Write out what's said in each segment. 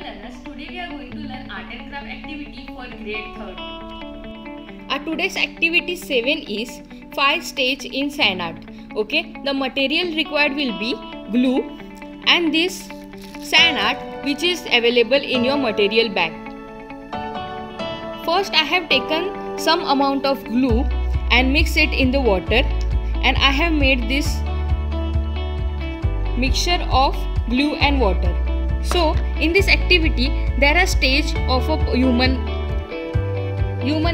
learners, today we are going to learn art and craft activity for grade 3rd. Our today's activity 7 is 5 stage in sand art. Okay, the material required will be glue and this sand art which is available in your material bag. First I have taken some amount of glue and mix it in the water, and I have made this mixture of glue and water. So in this activity there are stage of a human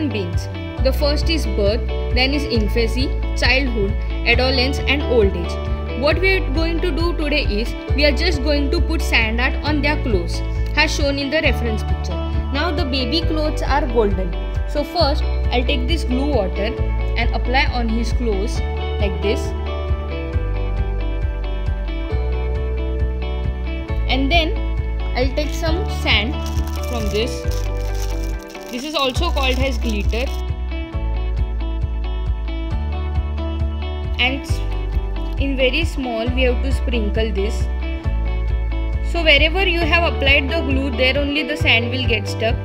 beings. The first is birth, then is infancy, childhood, adolescence and old age. What we are going to do today is we are just going to put sand art on their clothes as shown in the reference picture. Now the baby clothes are golden. So first I'll take this glue water and apply on his clothes like this. And then I'll take some sand from this. This is also called as glitter. And in very small we have to sprinkle this. So wherever you have applied the glue, there only the sand will get stuck.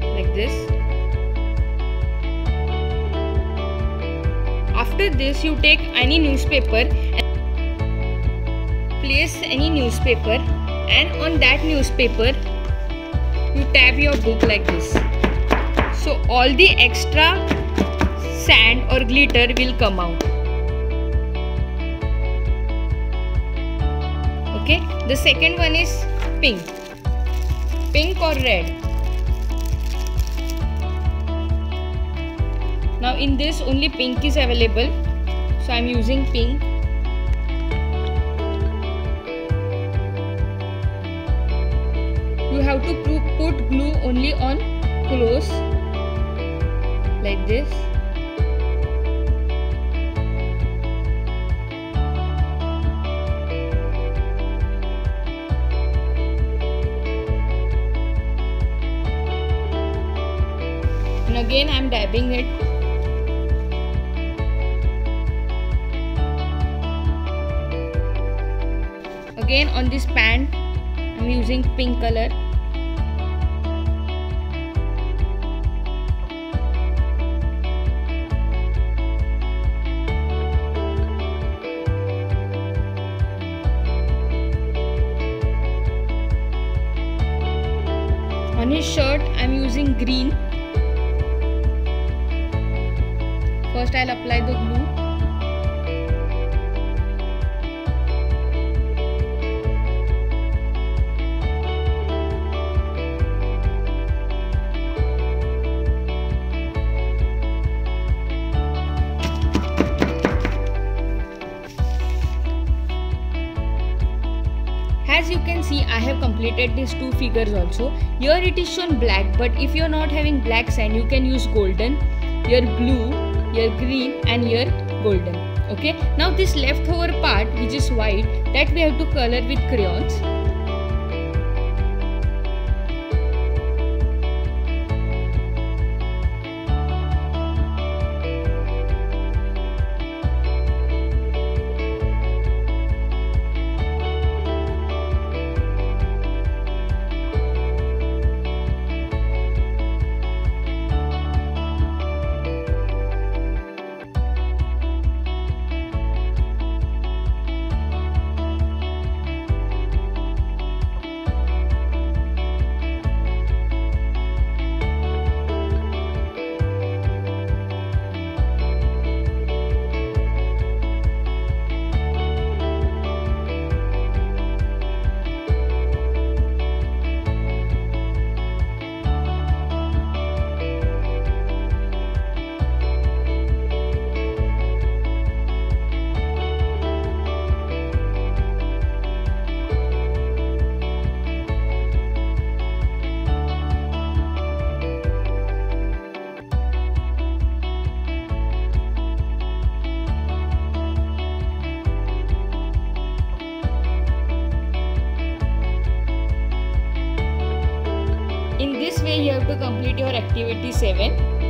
Like this. After this you take any newspaper and place any newspaper, and on that newspaper you tap your book like this. So all the extra sand or glitter will come out. Okay, the second one is pink or red. Now in this only pink is available, so I am using pink. You have to put glue only on clothes like this. And again I am dabbing it. Again on this pant I am using pink color. On his shirt I am using green. First I'll apply the glue. As you can see, I have completed these two figures also. Here it is shown black, but if you are not having black sand, you can use golden, here blue, here green and here golden. Okay, now this leftover part which is white, that we have to color with crayons. In this way you have to complete your activity 7.